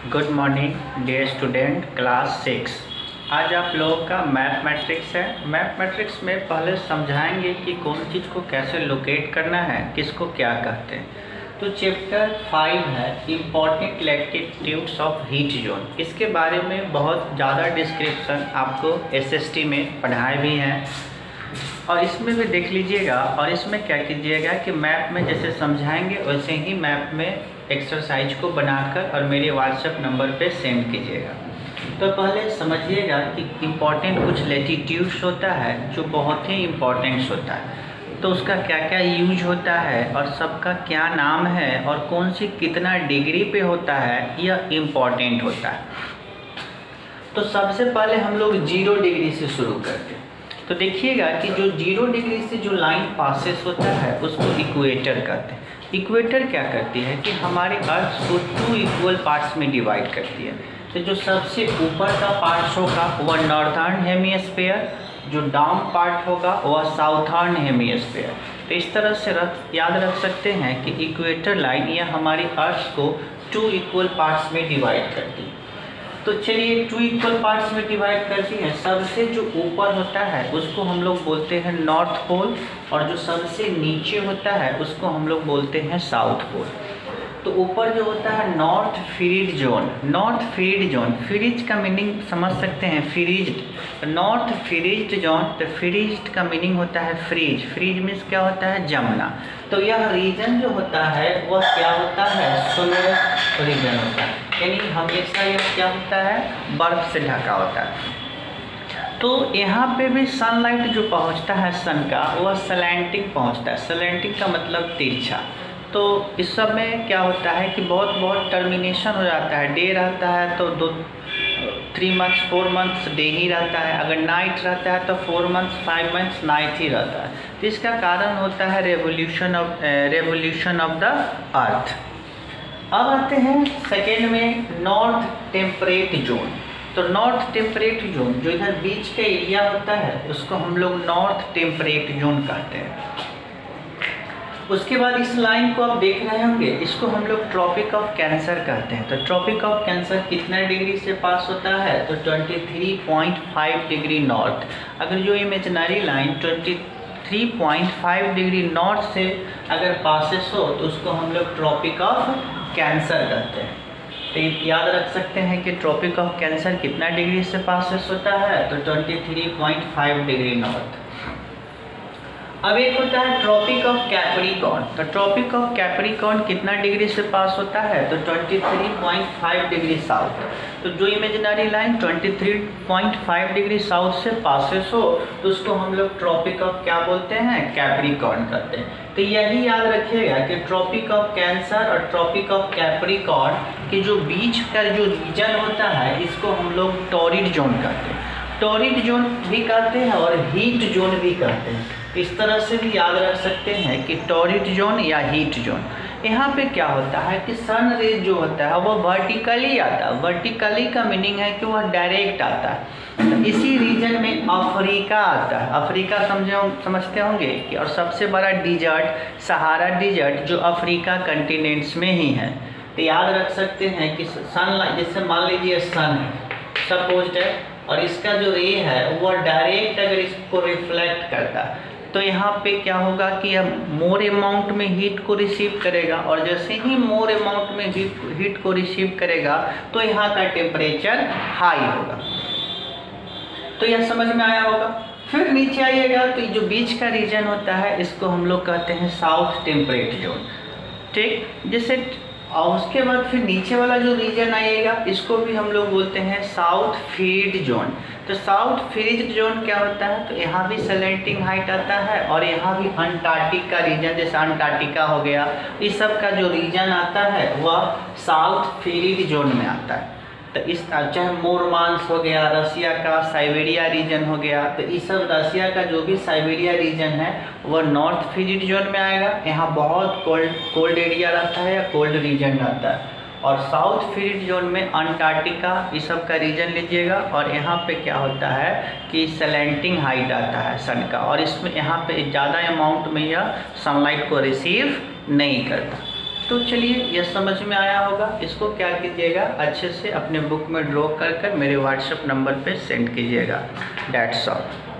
Good morning dear student class 6। आज आप लोगों का मैथमेटिक्स है। मैथमेटिक्स में पहले समझाएंगे कि कौन चीज़ को कैसे लोकेट करना है, किसको क्या कहते हैं। तो चैप्टर 5 है important latitudes of heat zone. इसके बारे में बहुत ज़्यादा डिस्क्रिप्शन आपको एसएसटी में पढ़ाए भी हैं और इसमें भी देख लीजिएगा। और इसमें क्या कीजिएगा कि मैप में जैसे समझाएंगे वैसे ही मैप में एक्सरसाइज को बनाकर और मेरे व्हाट्सएप नंबर पे सेंड कीजिएगा। तो पहले समझिएगा कि इम्पॉर्टेंट कुछ लैटिट्यूड्स होता है जो बहुत ही इम्पॉर्टेंट्स होता है, तो उसका क्या क्या यूज होता है और सबका क्या नाम है और कौन सी कितना डिग्री पे होता है, यह इम्पॉर्टेंट होता है। तो सबसे पहले हम लोग 0 डिग्री से शुरू करते हैं। तो देखिएगा कि जो 0 डिग्री से जो लाइन पासेस होता है उसको इक्वेटर कहते हैं। इक्वेटर क्या करती है कि हमारे अर्थ को 2 इक्वल पार्ट्स में डिवाइड करती है। तो जो सबसे ऊपर का पार्ट होगा वह नॉर्थर्न हेमिस्फीयर, जो डाउन पार्ट होगा वह साउथर्न हेमिस्फीयर। तो इस तरह से याद रख सकते हैं कि इक्वेटर लाइन यह हमारी अर्थ को 2 इक्वल पार्ट्स में डिवाइड करती है। तो चलिए 2 इक्वल पार्ट्स में डिवाइड करती है। सबसे जो ऊपर होता है उसको हम लोग बोलते हैं नॉर्थ पोल और जो सबसे नीचे होता है उसको हम लोग बोलते हैं साउथ पोल। तो ऊपर जो होता है north freeze zone, north freeze zone, freeze का मीनिंग समझ सकते हैं, फ्रीज्ड, नॉर्थ फ्रीज्ड जोन। तो फ्रीज्ड का मीनिंग होता है फ्रीज, फ्रीज मीन्स क्या होता है जमना। तो यह रीजन जो होता है वह क्या होता है, स्नो रीजन होता है, यानी हमेशा यह क्या होता है, बर्फ से ढका होता है। तो यहाँ पे भी सनलाइट जो पहुँचता है सन का वह स्लैंटिंग पहुँचता है। स्लैंटिंग का मतलब तिरछा। तो इस सब में क्या होता है कि बहुत टर्मिनेशन हो जाता है। डे रहता है तो 3 मंथ्स 4 मंथ्स डे ही रहता है, अगर नाइट रहता है तो 4 मंथ्स 5 मंथ्स नाइट ही रहता है। तो इसका कारण होता है रेवोल्यूशन ऑफ द अर्थ। अब आते हैं सेकेंड में नॉर्थ टेम्परेट जोन। तो नॉर्थ टेम्परेट जोन जो इधर बीच का एरिया होता है उसको हम लोग नॉर्थ टेम्परेट जोन कहते हैं। उसके बाद इस लाइन को आप देख रहे होंगे, इसको हम लोग ट्रॉपिक ऑफ कैंसर कहते हैं। तो ट्रॉपिक ऑफ कैंसर कितना डिग्री से पास होता है, तो 23.5 डिग्री नॉर्थ। अगर जो इमेजिनरी लाइन 23.5 डिग्री नॉर्थ से अगर पासेस हो तो उसको हम लोग ट्रॉपिक ऑफ कैंसर कहते हैं। तो याद रख सकते हैं कि ट्रॉपिक ऑफ कैंसर कितना डिग्री से पासेस होता है, तो 23.5 डिग्री नॉर्थ। अब एक होता है ट्रॉपिक ऑफ कैप्रिकॉर्न। तो ट्रॉपिक ऑफ कैप्रिकॉर्न कितना डिग्री से पास होता है, तो 23.5 डिग्री साउथ। तो जो इमेजिनरी लाइन 23.5 डिग्री साउथ से पासेस हो तो उसको हम लोग ट्रॉपिक ऑफ क्या बोलते हैं, कैप्रिकॉर्न कहते हैं। तो यही याद रखिएगा कि ट्रॉपिक ऑफ कैंसर और ट्रॉपिक ऑफ कैप्रिकॉर्न के जो बीच का जो रीजन होता है इसको हम लोग टॉरिड जोन कहते हैं। टॉरिड जोन भी कहते हैं और हीट जोन भी कहते हैं। इस तरह से भी याद रख सकते हैं कि टॉरिड जोन या हीट जोन। यहाँ पे क्या होता है कि सन रेज जो होता है वो वर्टिकली आता है। वर्टिकली का मीनिंग है कि वह डायरेक्ट आता है। तो इसी रीजन में अफ्रीका आता है। अफ्रीका समझते होंगे कि और सबसे बड़ा डिजर्ट सहारा डिजर्ट जो अफ्रीका कंटिनेंट्स में ही है। तो याद रख सकते हैं कि सन, जैसे मान लीजिए सन है सपोज्ड है और इसका जो रे है वह डायरेक्ट अगर इसको रिफ्लेक्ट करता है तो यहाँ पे क्या होगा कि यह मोर अमाउंट में हीट को रिसीव करेगा और जैसे ही मोर अमाउंट में हीट को रिसीव करेगा तो यहाँ का टेम्परेचर हाई होगा। तो यह समझ में आया होगा। फिर नीचे आइएगा तो जो बीच का रीजन होता है इसको हम लोग कहते हैं साउथ टेम्परेट जोन, ठीक। जैसे और उसके बाद फिर नीचे वाला जो रीजन आइएगा इसको भी हम लोग बोलते हैं साउथ फ्रीड जोन। तो साउथ फ्रीज जोन क्या होता है, तो यहाँ भी स्लैंटिंग हाइट आता है और यहाँ भी अंटार्कटिक का रीजन, जैसे अंटार्कटिका हो गया, इस सब का जो रीजन आता है वह साउथ फ्रीड जोन में आता है। तो इस चाहे मोरमांस हो गया, रसिया का साइबेरिया रीजन हो गया, तो इस सब रसिया का जो भी साइबेरिया रीजन है वह नॉर्थ फ्रीज जोन में आएगा। यहाँ बहुत कोल्ड एरिया रहता है या कोल्ड रीजन रहता है। और साउथ फ्रीज जोन में अंटार्कटिका इस सब का रीजन लीजिएगा और यहाँ पे क्या होता है कि स्लैंटिंग हाइट आता है सन का और इसमें यहाँ पे ज़्यादा अमाउंट में यह सनलाइट को रिसीव नहीं करता। तो चलिए यह समझ में आया होगा। इसको क्या कीजिएगा, अच्छे से अपने बुक में ड्रॉ कर कर मेरे व्हाट्सएप नंबर पे सेंड कीजिएगा। That's all.